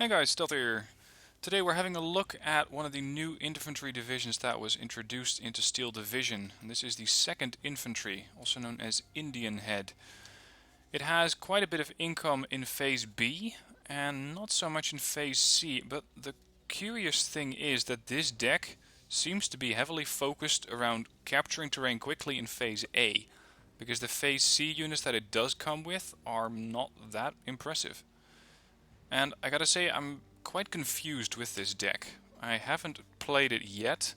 Hey guys, Stealth here. Today we're having a look at one of the new infantry divisions that was introduced into Steel Division. And this is the 2nd Infantry, also known as Indian Head. It has quite a bit of income in Phase B and not so much in Phase C, but the curious thing is that this deck seems to be heavily focused around capturing terrain quickly in Phase A, because the Phase C units that it does come with are not that impressive. And I gotta say, I'm quite confused with this deck. I haven't played it yet.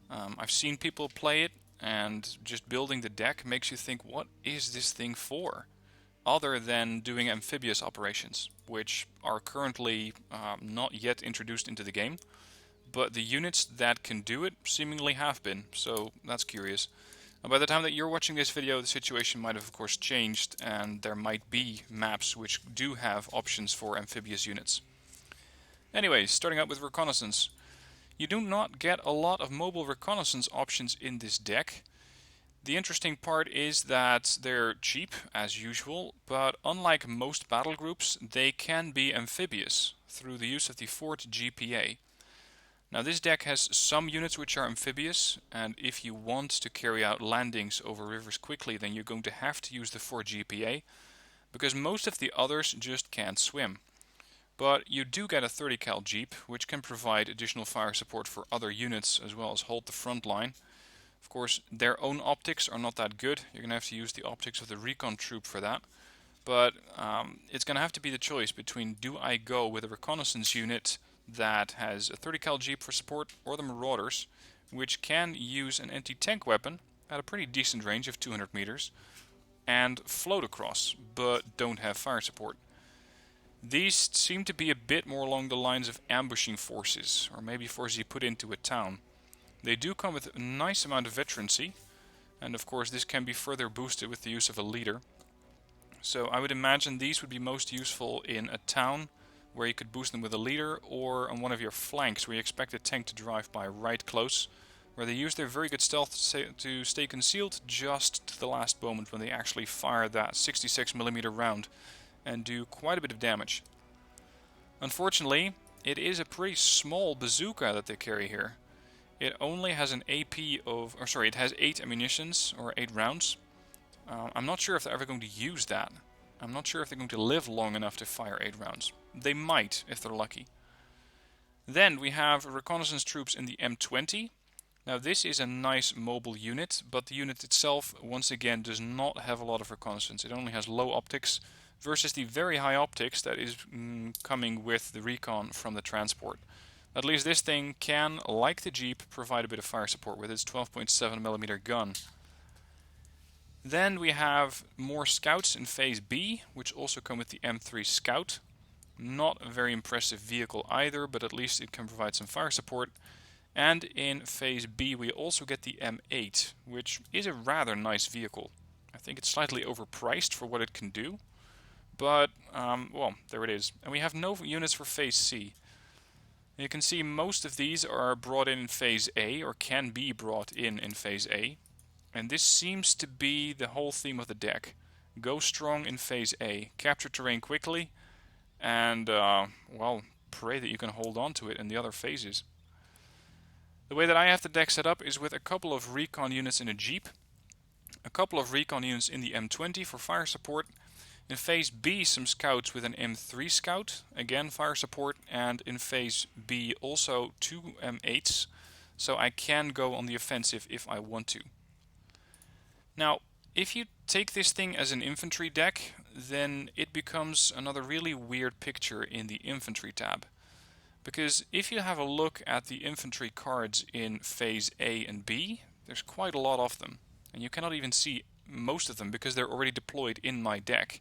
I've seen people play it, and just building the deck makes you think, what is this thing for? Other than doing amphibious operations, which are currently not yet introduced into the game. But the units that can do it seemingly have been, so that's curious. By the time that you're watching this video, the situation might have of course changed, and there might be maps which do have options for amphibious units. Anyways, starting out with Reconnaissance. You do not get a lot of mobile reconnaissance options in this deck. The interesting part is that they're cheap, as usual, but unlike most battle groups, they can be amphibious through the use of the Fort GPA. Now this deck has some units which are amphibious, and if you want to carry out landings over rivers quickly, then you're going to have to use the 4 GPA, because most of the others just can't swim. But you do get a 30 cal Jeep, which can provide additional fire support for other units as well as hold the front line. Of course, their own optics are not that good. You're going to have to use the optics of the recon troop for that. But it's going to have to be the choice between, do I go with a reconnaissance unit that has a 30 cal Jeep for support, or the Mortars, which can use an anti-tank weapon at a pretty decent range of 200 meters and float across, but don't have fire support. These seem to be a bit more along the lines of ambushing forces, or maybe forces you put into a town. They do come with a nice amount of veterancy, and of course this can be further boosted with the use of a leader. So I would imagine these would be most useful in a town, where you could boost them with a leader, or on one of your flanks where you expect a tank to drive by right close, where they use their very good stealth to stay concealed just to the last moment when they actually fire that 66mm round and do quite a bit of damage. Unfortunately, it is a pretty small bazooka that they carry here. It only has an AP of, it has 8 ammunitions, or 8 rounds. I'm not sure if they're ever going to use that. I'm not sure if they're going to live long enough to fire 8 rounds. They might, if they're lucky. Then we have reconnaissance troops in the M20. Now this is a nice mobile unit, but the unit itself, once again, does not have a lot of reconnaissance. It only has low optics, versus the very high optics that is coming with the recon from the transport. At least this thing can, like the Jeep, provide a bit of fire support with its 12.7mm gun. Then we have more scouts in Phase B, which also come with the M3 Scout. Not a very impressive vehicle either, but at least it can provide some fire support. And in Phase B we also get the M8, which is a rather nice vehicle. I think it's slightly overpriced for what it can do, but, well, there it is. And we have no units for Phase C. You can see most of these are brought in Phase A, or can be brought in Phase A. And this seems to be the whole theme of the deck. Go strong in Phase A, capture terrain quickly, and, well, pray that you can hold on to it in the other phases. The way that I have the deck set up is with a couple of recon units in a Jeep, a couple of recon units in the M20 for fire support, in Phase B some scouts with an M3 Scout, again fire support, and in Phase B also 2 M8s, so I can go on the offensive if I want to. Now, if you take this thing as an infantry deck, then it becomes another really weird picture in the infantry tab. Because if you have a look at the infantry cards in Phase A and B, there's quite a lot of them. And you cannot even see most of them because they're already deployed in my deck.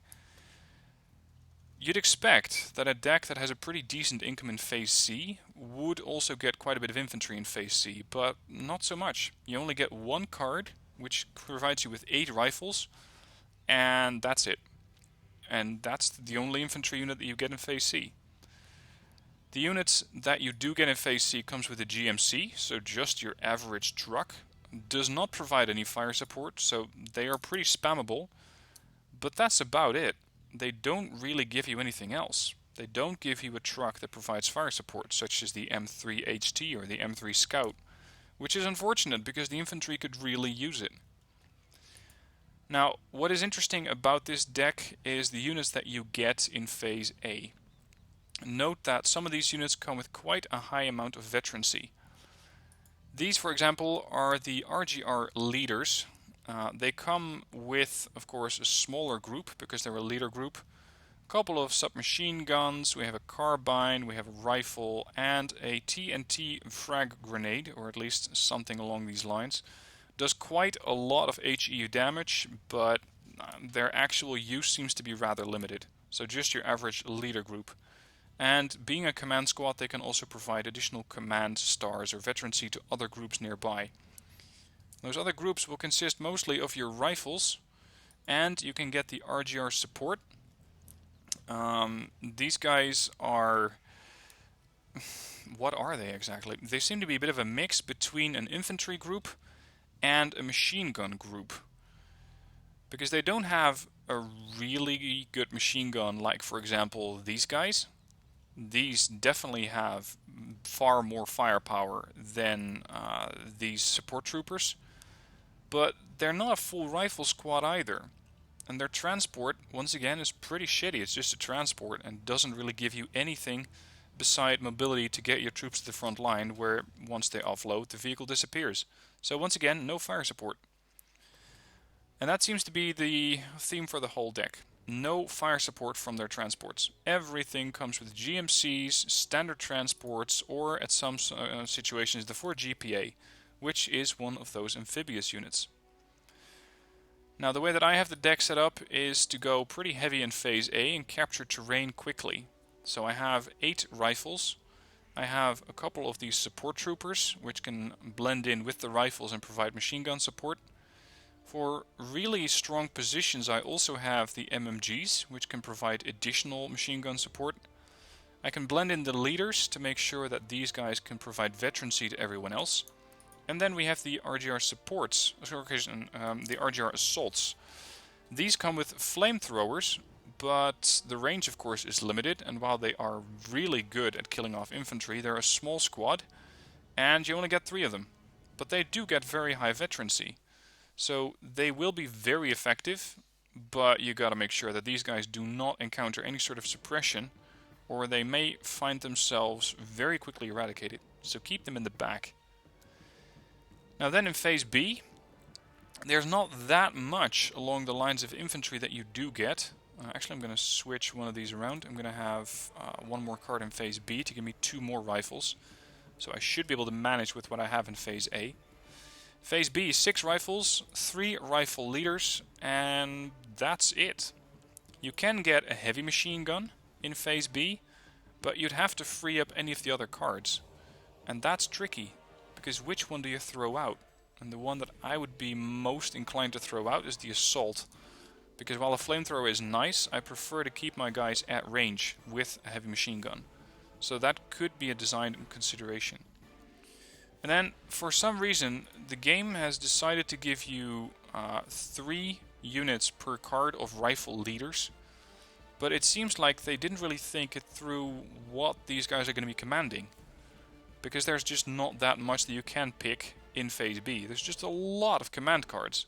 You'd expect that a deck that has a pretty decent income in Phase C would also get quite a bit of infantry in Phase C, but not so much. You only get one card, which provides you with 8 rifles, and that's it. And that's the only infantry unit that you get in Phase C. The units that you do get in Phase C comes with a GMC, so just your average truck. Does not provide any fire support, so they are pretty spammable, but that's about it. They don't really give you anything else. They don't give you a truck that provides fire support, such as the M3 HT or the M3 Scout, which is unfortunate because the infantry could really use it. Now, what is interesting about this deck is the units that you get in Phase A. Note that some of these units come with quite a high amount of veterancy. These, for example, are the RGR leaders. They come with, of course, a smaller group because they're a leader group. A couple of submachine guns, we have a carbine, we have a rifle, and a TNT frag grenade, or at least something along these lines. Does quite a lot of HEU damage, but their actual use seems to be rather limited. So just your average leader group. And being a command squad, they can also provide additional command stars or veterancy to other groups nearby. Those other groups will consist mostly of your rifles, and you can get the RGR support. These guys are... what are they exactly? They seem to be a bit of a mix between an infantry group and a machine gun group. Because they don't have a really good machine gun like, for example, these guys. These definitely have far more firepower than these support troopers, but they're not a full rifle squad either. And their transport, once again, is pretty shitty. It's just a transport and doesn't really give you anything beside mobility to get your troops to the front line, where once they offload, the vehicle disappears. So once again, no fire support. And that seems to be the theme for the whole deck. No fire support from their transports. Everything comes with GMCs, standard transports, or at some situations the 4GPA, which is one of those amphibious units. Now the way that I have the deck set up is to go pretty heavy in Phase A and capture terrain quickly. So I have 8 rifles. I have a couple of these support troopers, which can blend in with the rifles and provide machine gun support. For really strong positions, I also have the MMGs, which can provide additional machine gun support. I can blend in the leaders to make sure that these guys can provide veterancy to everyone else. And then we have the RGR supports, the RGR assaults. These come with flamethrowers, but the range of course is limited, and while they are really good at killing off infantry, they're a small squad, and you only get 3 of them. But they do get very high veterancy. So they will be very effective, but you gotta make sure that these guys do not encounter any sort of suppression, or they may find themselves very quickly eradicated. So keep them in the back. Now then in Phase B, there's not that much along the lines of infantry that you do get. Actually, I'm going to switch one of these around. I'm going to have one more card in Phase B to give me 2 more rifles. So I should be able to manage with what I have in Phase A. Phase B, 6 rifles, 3 rifle leaders, and that's it. You can get a heavy machine gun in Phase B, but you'd have to free up any of the other cards. And that's tricky, because which one do you throw out? And the one that I would be most inclined to throw out is the assault. Because while a flamethrower is nice, I prefer to keep my guys at range with a heavy machine gun. So that could be a design consideration. And then, for some reason, the game has decided to give you 3 units per card of rifle leaders. But it seems like they didn't really think it through what these guys are going to be commanding. Because there's just not that much that you can pick in Phase B. There's just a lot of command cards.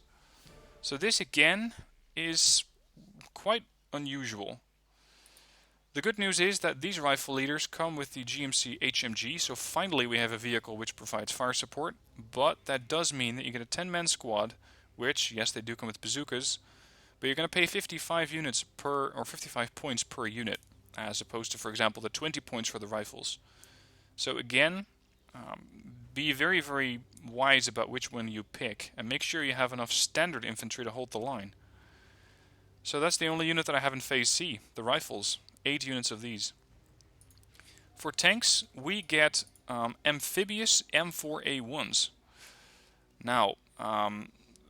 So this again is quite unusual. The good news is that these rifle leaders come with the GMC HMG, so finally we have a vehicle which provides fire support, but that does mean that you get a 10-man squad, which, yes, they do come with bazookas, but you're going to pay 55 units per, or 55 points per unit, as opposed to, for example, the 20 points for the rifles. So again, be very, very wise about which one you pick, and make sure you have enough standard infantry to hold the line. So that's the only unit that I have in Phase C, the rifles. 8 units of these. For tanks, we get amphibious M4A1s. Now,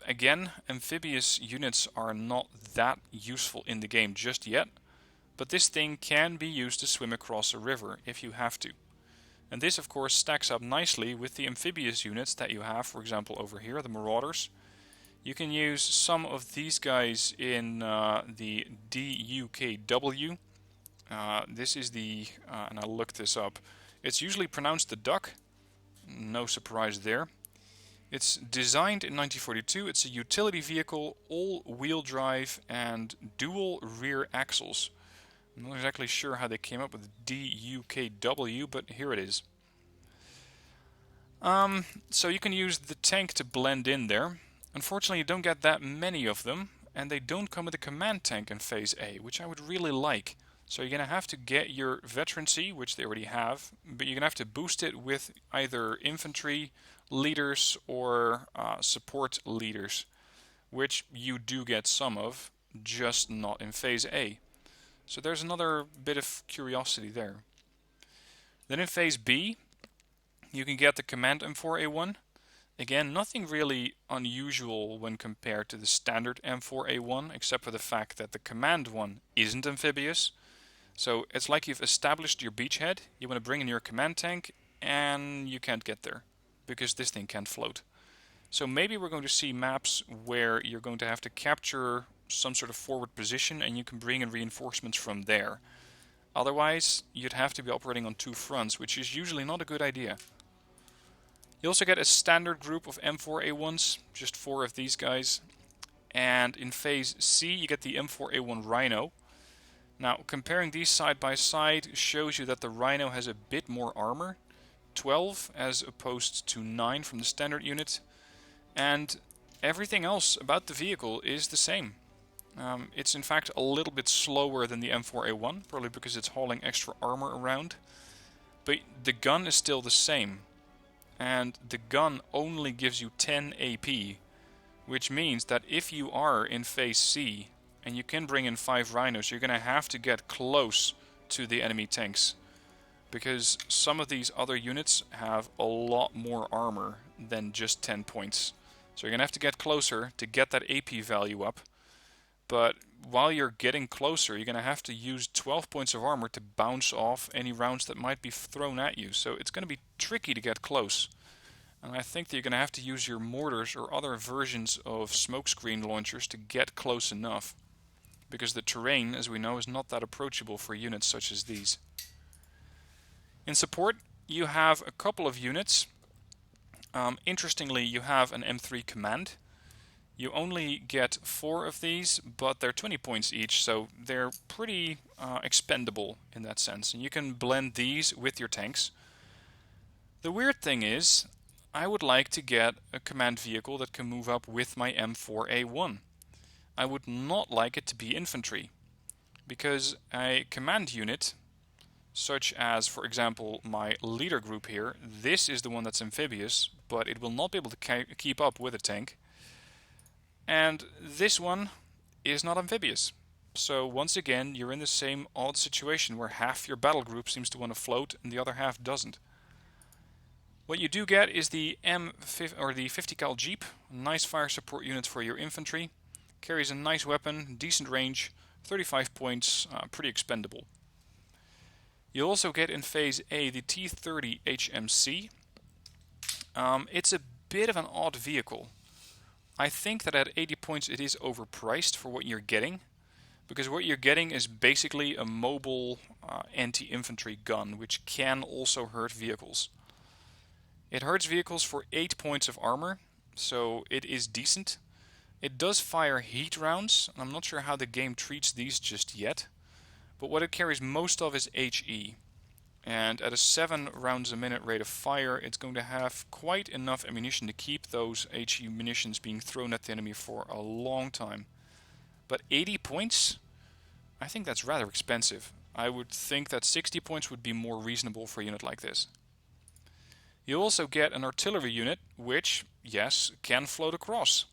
again, amphibious units are not that useful in the game just yet, but this thing can be used to swim across a river if you have to. And this, of course, stacks up nicely with the amphibious units that you have, for example, over here, the Mortars. You can use some of these guys in the DUKW. This is the, and I looked this up, it's usually pronounced the Duck, no surprise there. It's designed in 1942, it's a utility vehicle, all-wheel drive and dual rear axles. I'm not exactly sure how they came up with DUKW, but here it is. So you can use the tank to blend in there. Unfortunately, you don't get that many of them, and they don't come with a command tank in Phase A, which I would really like. So you're going to have to get your veterancy, which they already have, but you're going to have to boost it with either infantry leaders or support leaders, which you do get some of, just not in Phase A. So there's another bit of curiosity there. Then in Phase B, you can get the Command M4A1. Again, nothing really unusual when compared to the standard M4A1, except for the fact that the Command one isn't amphibious. So it's like you've established your beachhead, you want to bring in your command tank, and you can't get there, because this thing can't float. So maybe we're going to see maps where you're going to have to capture some sort of forward position and you can bring in reinforcements from there. Otherwise, you'd have to be operating on two fronts, which is usually not a good idea. You also get a standard group of M4A1s, just 4 of these guys. And in Phase C, you get the M4A1 Rhino. Now, comparing these side by side shows you that the Rhino has a bit more armor, 12 as opposed to 9 from the standard unit. And everything else about the vehicle is the same. It's in fact a little bit slower than the M4A1, probably because it's hauling extra armor around. But the gun is still the same. And the gun only gives you 10 AP, which means that if you are in Phase C and you can bring in 5 Rhinos, you're going to have to get close to the enemy tanks, because some of these other units have a lot more armor than just 10 points. So you're going to have to get closer to get that AP value up. But while you're getting closer, you're going to have to use 12 points of armor to bounce off any rounds that might be thrown at you. So it's going to be tricky to get close. And I think that you're going to have to use your mortars or other versions of smokescreen launchers to get close enough, because the terrain, as we know, is not that approachable for units such as these. In support, you have a couple of units. Interestingly, you have an M3 command. You only get 4 of these, but they're 20 points each, so they're pretty expendable in that sense. And you can blend these with your tanks. The weird thing is, I would like to get a command vehicle that can move up with my M4A1. I would not like it to be infantry, because a command unit, such as, for example, my leader group here, this is the one that's amphibious, but it will not be able to keep up with a tank. And this one is not amphibious. So once again, you're in the same odd situation where half your battle group seems to want to float and the other half doesn't. What you do get is the the 50 cal Jeep, a nice fire support unit for your infantry. Carries a nice weapon, decent range, 35 points, pretty expendable. You'll also get in Phase A the T30 HMC. It's a bit of an odd vehicle. I think that at 80 points it is overpriced for what you're getting, because what you're getting is basically a mobile anti-infantry gun, which can also hurt vehicles. It hurts vehicles for 8 points of armor, so it is decent. It does fire heat rounds, and I'm not sure how the game treats these just yet, but what it carries most of is HE. And at a 7 rounds a minute rate of fire, it's going to have quite enough ammunition to keep those HE munitions being thrown at the enemy for a long time. But 80 points? I think that's rather expensive. I would think that 60 points would be more reasonable for a unit like this. You also get an artillery unit, which, yes, can float across.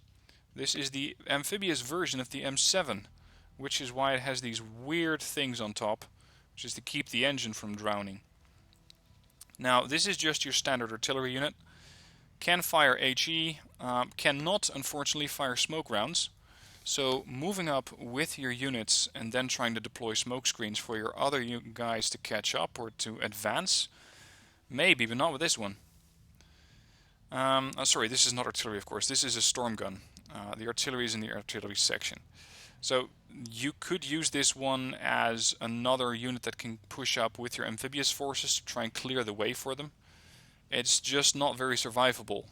This is the amphibious version of the M7, which is why it has these weird things on top, which is to keep the engine from drowning. Now, this is just your standard artillery unit. Can fire HE, cannot, unfortunately, fire smoke rounds. So moving up with your units and then trying to deploy smoke screens for your other guys to catch up or to advance, maybe, but not with this one. Sorry, this is not artillery, of course. This is a storm gun. The artillery is in the artillery section. So you could use this one as another unit that can push up with your amphibious forces to try and clear the way for them. It's just not very survivable.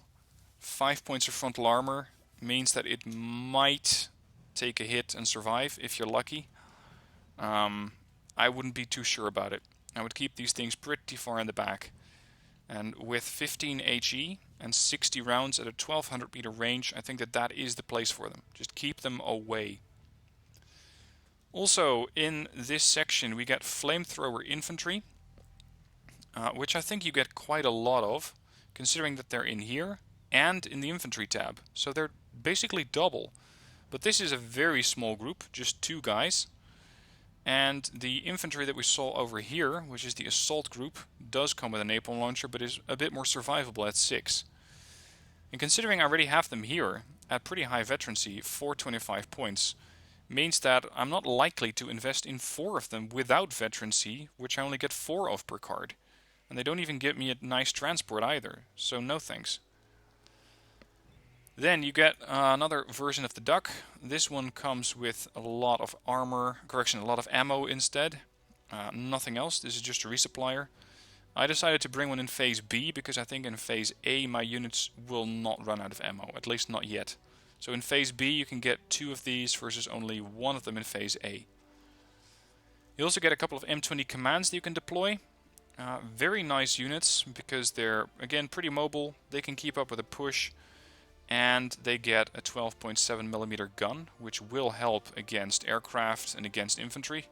5 points of frontal armor means that it might take a hit and survive if you're lucky. I wouldn't be too sure about it. I would keep these things pretty far in the back. And with 15 HE and 60 rounds at a 1200 meter range, I think that that is the place for them. Just keep them away. Also, in this section, we get flamethrower infantry, which I think you get quite a lot of, considering that they're in here and in the infantry tab. So they're basically double. But this is a very small group, just 2 guys. And the infantry that we saw over here, which is the assault group, does come with a napalm launcher, but is a bit more survivable at 6. And considering I already have them here, at pretty high veterancy, 425 points, means that I'm not likely to invest in 4 of them without veterancy, which I only get 4 of per card. And they don't even give me a nice transport either, so no thanks. Then you get another version of the Duck. This one comes with a lot of armor, a lot of ammo instead. Nothing else, this is just a resupplier. I decided to bring one in Phase B because I think in Phase A my units will not run out of ammo, at least not yet. So in Phase B you can get 2 of these versus only 1 of them in Phase A. You also get a couple of M20 commands that you can deploy. Very nice units because they're, again, pretty mobile. They can keep up with a push. And they get a 12.7mm gun, which will help against aircraft and against infantry.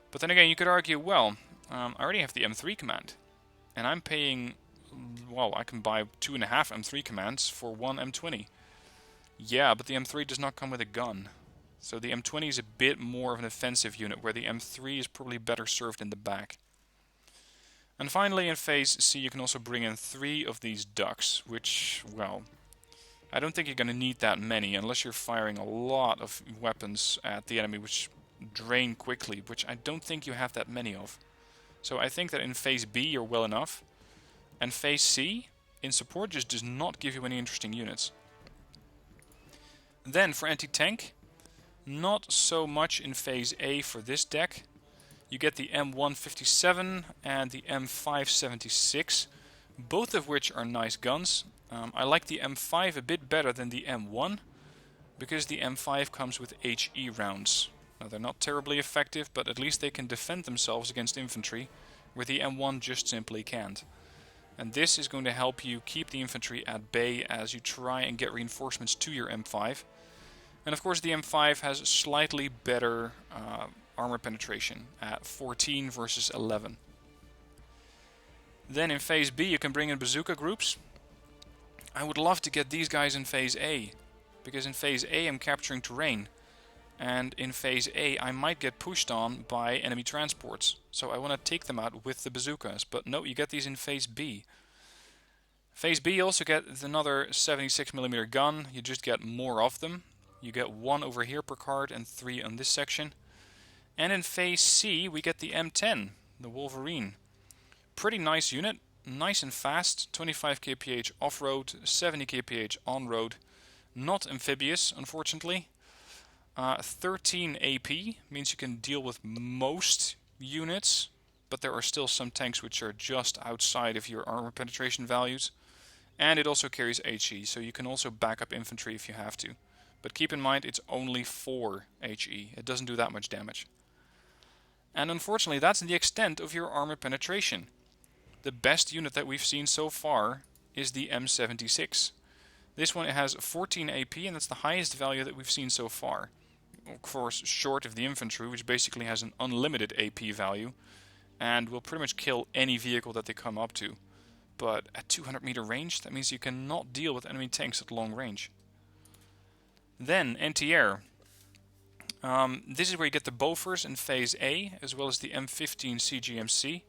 But then again, you could argue, well, I already have the M3 command. And I'm paying, well, I can buy 2.5 M3 commands for 1 M20. Yeah, but the M3 does not come with a gun. So the M20 is a bit more of an offensive unit, where the M3 is probably better served in the back. And finally, in Phase C, you can also bring in 3 of these ducks, which, well, I don't think you're going to need that many unless you're firing a lot of weapons at the enemy which drain quickly, which I don't think you have that many of. So I think that in Phase B you're well enough. And Phase C, in support, just does not give you any interesting units. Then for anti-tank, not so much in Phase A for this deck. You get the M157 and the M576, both of which are nice guns. I like the M5 a bit better than the M1, because the M5 comes with HE rounds. Now they're not terribly effective, but at least they can defend themselves against infantry, where the M1 just simply can't. And this is going to help you keep the infantry at bay as you try and get reinforcements to your M5. And of course the M5 has slightly better armor penetration at 14 versus 11. Then in Phase B you can bring in bazooka groups. I would love to get these guys in Phase A, because in Phase A I'm capturing terrain, and in Phase A I might get pushed on by enemy transports, so I want to take them out with the bazookas, but no, you get these in Phase B. Phase B you also get another 76mm gun, you just get more of them. You get 1 over here per card and 3 on this section. And in Phase C we get the M10, the Wolverine. Pretty nice unit. Nice and fast, 25 kph off-road, 70 kph on-road, not amphibious unfortunately. 13 AP means you can deal with most units, but there are still some tanks which are just outside of your armor penetration values. And it also carries HE, so you can also back up infantry if you have to. But keep in mind it's only 4 HE, it doesn't do that much damage. And unfortunately that's the extent of your armor penetration. The best unit that we've seen so far is the M76. This one has 14 AP, and that's the highest value that we've seen so far. Of course, short of the infantry, which basically has an unlimited AP value, and will pretty much kill any vehicle that they come up to. But at 200 meter range, that means you cannot deal with enemy tanks at long range. Then, anti-air. This is where you get the Bofors in Phase A, as well as the M15 CGMC.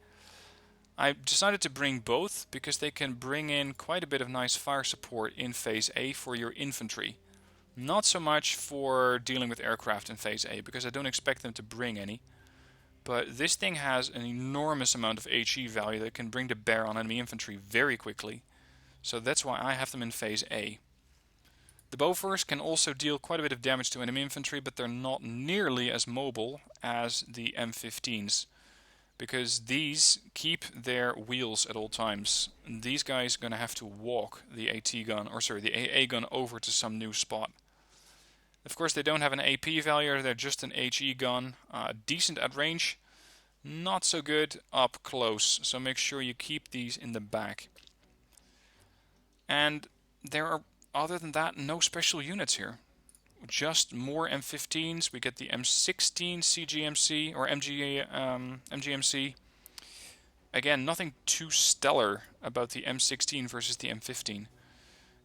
I decided to bring both because they can bring in quite a bit of nice fire support in Phase A for your infantry. Not so much for dealing with aircraft in Phase A, because I don't expect them to bring any. But this thing has an enormous amount of HE value that can bring to bear on enemy infantry very quickly. So that's why I have them in Phase A. The Bofors can also deal quite a bit of damage to enemy infantry, but they're not nearly as mobile as the M15s, because these keep their wheels at all times. And these guys are going to have to walk the AT gun, or sorry, the AA gun over to some new spot. Of course, they don't have an AP value, they're just an HE gun. Decent at range, not so good up close, so make sure you keep these in the back. And there are, other than that, no special units here. Just more M15s. We get the M16 CGMC or MGMC. Again, nothing too stellar about the M16 versus the M15.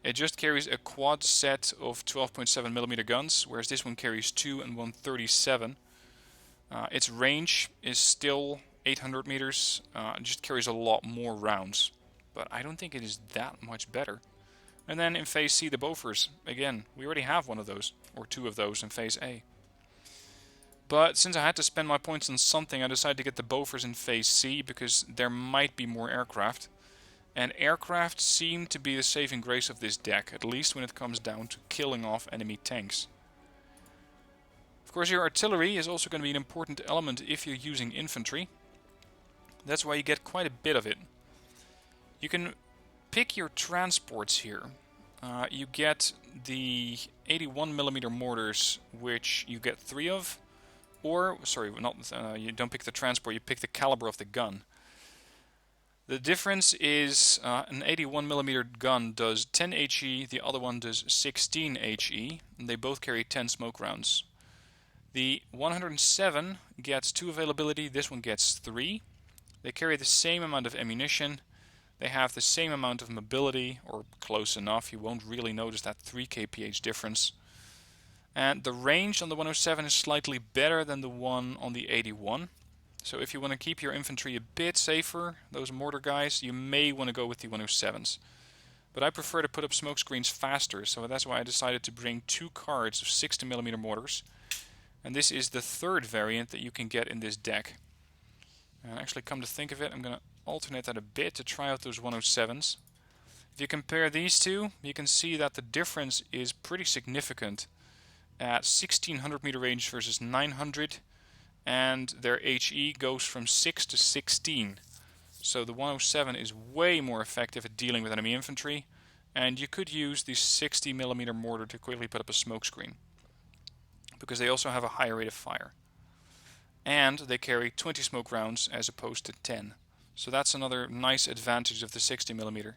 It just carries a quad set of 12.7mm guns, whereas this one carries 2 and 137. Its range is still 800 meters. It just carries a lot more rounds, but I don't think it is that much better. And then in Phase C, the Bofors. Again, we already have one of those, or 2 of those in Phase A. But since I had to spend my points on something, I decided to get the Bofors in Phase C, because there might be more aircraft. And aircraft seem to be the saving grace of this deck, at least when it comes down to killing off enemy tanks. Of course, your artillery is also going to be an important element if you're using infantry. That's why you get quite a bit of it. You can pick your transports here. You get the 81mm mortars, which you get 3 of. Or, sorry, you don't pick the transport, you pick the caliber of the gun. The difference is an 81mm gun does 10 HE, the other one does 16 HE, and they both carry 10 smoke rounds. The 107 gets 2 availability, this one gets 3. They carry the same amount of ammunition. They have the same amount of mobility, or close enough. You won't really notice that 3 kph difference. And the range on the 107 is slightly better than the one on the 81. So if you want to keep your infantry a bit safer, those mortar guys, you may want to go with the 107s. But I prefer to put up smoke screens faster, so that's why I decided to bring 2 cards of 60mm mortars. And this is the 3rd variant that you can get in this deck. And actually, come to think of it, I'm going to alternate that a bit to try out those 107s. If you compare these two, you can see that the difference is pretty significant at 1600 meter range versus 900, and their HE goes from 6 to 16. So the 107 is way more effective at dealing with enemy infantry, and you could use the 60mm mortar to quickly put up a smoke screen, because they also have a higher rate of fire. And they carry 20 smoke rounds as opposed to 10. So that's another nice advantage of the 60mm.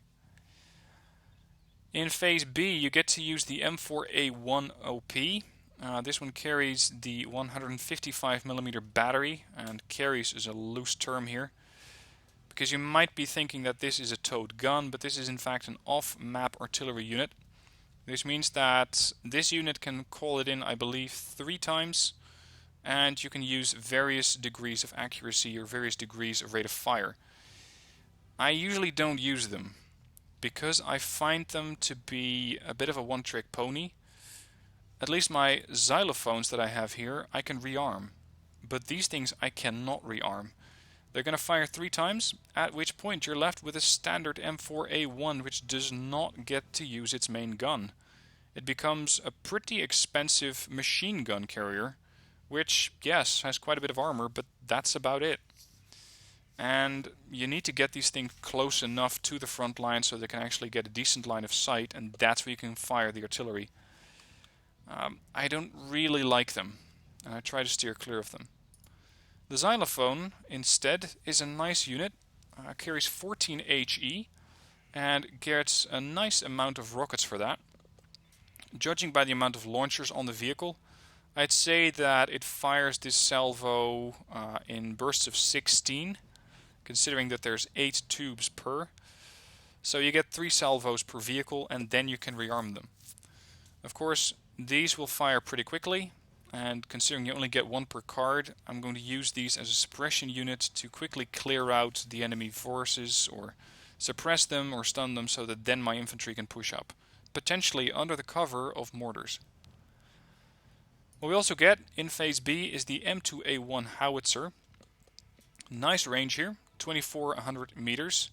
In Phase B, you get to use the M4A1 OP. This one carries the 155mm battery, and carries is a loose term here, because you might be thinking that this is a towed gun, but this is in fact an off-map artillery unit. This means that this unit can call it in, I believe, 3 times, and you can use various degrees of accuracy or various degrees of rate of fire. I usually don't use them, because I find them to be a bit of a one-trick pony. At least my xylophones that I have here, I can rearm. But these things I cannot rearm. They're going to fire 3 times, at which point you're left with a standard M4A1 which does not get to use its main gun. It becomes a pretty expensive machine gun carrier, which, yes, has quite a bit of armor, but that's about it. And you need to get these things close enough to the front line so they can actually get a decent line of sight, and that's where you can fire the artillery. I don't really like them, and I try to steer clear of them. The xylophone, instead, is a nice unit, carries 14 HE, and gets a nice amount of rockets for that. Judging by the amount of launchers on the vehicle, I'd say that it fires this salvo in bursts of 16, considering that there's 8 tubes per. So you get 3 salvos per vehicle, and then you can rearm them. Of course, these will fire pretty quickly, and considering you only get 1 per card, I'm going to use these as a suppression unit to quickly clear out the enemy forces, or suppress them or stun them, so that then my infantry can push up, potentially under the cover of mortars. What we also get in Phase B is the M2A1 howitzer. Nice range here, 2400 meters.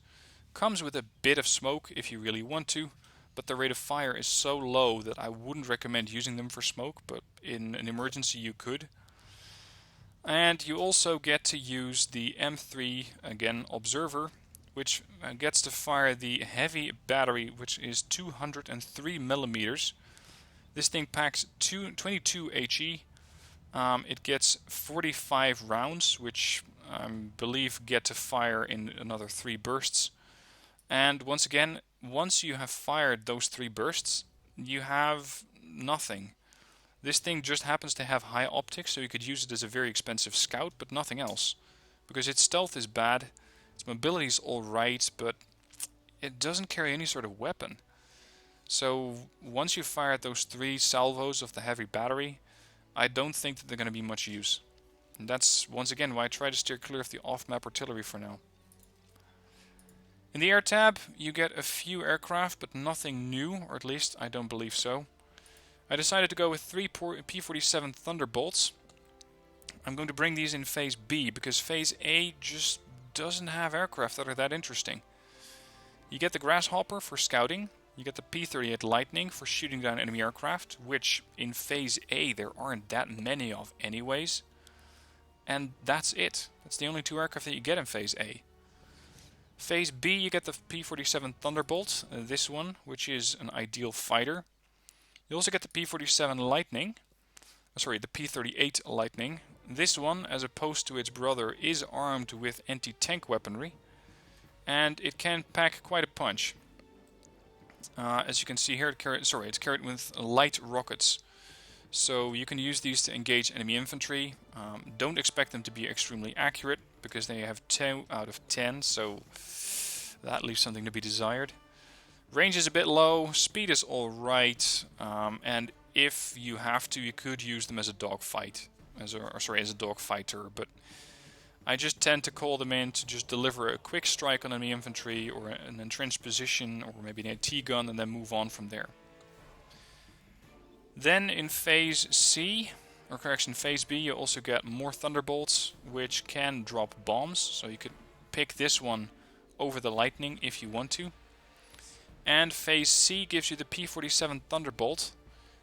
Comes with a bit of smoke if you really want to, but the rate of fire is so low that I wouldn't recommend using them for smoke, but in an emergency you could. And you also get to use the M3, again, Observer, which gets to fire the heavy battery, which is 203 millimeters. This thing packs 22 HE. It gets 45 rounds, which I believe get to fire in another 3 bursts. And once again, once you have fired those 3 bursts, you have nothing. This thing just happens to have high optics, so you could use it as a very expensive scout, but nothing else. Because its stealth is bad, its mobility is alright, but it doesn't carry any sort of weapon. So once you fire those 3 salvos of the heavy battery, I don't think that they're going to be much use. And that's once again why I try to steer clear of the off-map artillery for now. In the air tab, you get a few aircraft, but nothing new, or at least I don't believe so. I decided to go with 3 P-47 Thunderbolts. I'm going to bring these in Phase B, because Phase A just doesn't have aircraft that are that interesting. You get the Grasshopper for scouting, you get the P-38 Lightning for shooting down enemy aircraft, which in Phase A there aren't that many of anyways. And that's it. That's the only 2 aircraft that you get in Phase A. Phase B, you get the P-47 Thunderbolt, this one, which is an ideal fighter. You also get the P-47 Lightning, the P-38 Lightning. This one, as opposed to its brother, is armed with anti-tank weaponry, and it can pack quite a punch. As you can see here, it's carried with light rockets. So you can use these to engage enemy infantry. Don't expect them to be extremely accurate, because they have 2 out of 10, so that leaves something to be desired. Range is a bit low, speed is alright, and if you have to, you could use them as a dogfight, as a dogfighter, but I just tend to call them in to just deliver a quick strike on enemy infantry, or an entrenched position, or maybe an AT gun, and then move on from there. Then in Phase Phase B, you also get more Thunderbolts, which can drop bombs, so you could pick this one over the Lightning if you want to. And Phase C gives you the P-47 Thunderbolt.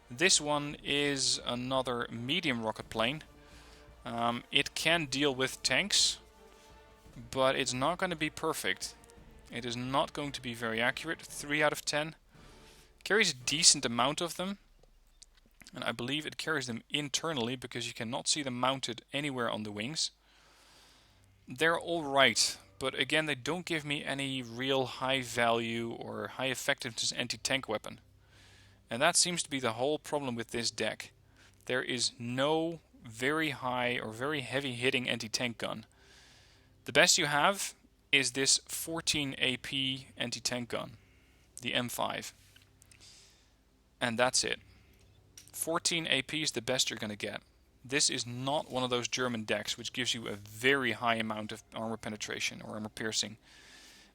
This one is another medium rocket plane. It can deal with tanks, but it's not going to be perfect. It is not going to be very accurate. 3 out of 10. Carries a decent amount of them, and I believe it carries them internally because you cannot see them mounted anywhere on the wings. They're alright, but again they don't give me any real high value or high effectiveness anti-tank weapon. And that seems to be the whole problem with this deck. There is no very high or very heavy hitting anti-tank gun. The best you have is this 14 AP anti-tank gun, the M5. And that's it. 14 AP is the best you're going to get. This is not one of those German decks which gives you a very high amount of armor penetration or armor piercing.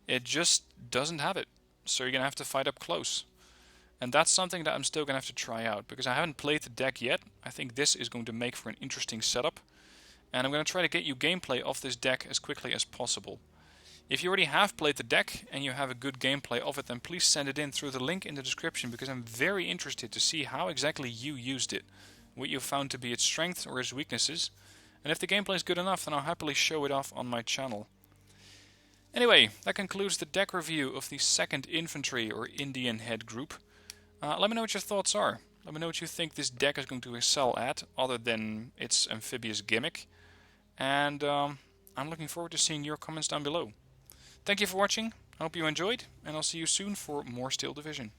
It just doesn't have it, so you're going to have to fight up close. And that's something that I'm still going to have to try out, because I haven't played the deck yet. I think this is going to make for an interesting setup, and I'm going to try to get you gameplay of this deck as quickly as possible. If you already have played the deck and you have a good gameplay of it, then please send it in through the link in the description, because I'm very interested to see how exactly you used it, what you found to be its strengths or its weaknesses, and if the gameplay is good enough, then I'll happily show it off on my channel. Anyway, that concludes the deck review of the 2nd Infantry or Indian Head group. Let me know what your thoughts are. Let me know what you think this deck is going to excel at, other than its amphibious gimmick. And I'm looking forward to seeing your comments down below. Thank you for watching, I hope you enjoyed, and I'll see you soon for more Steel Division.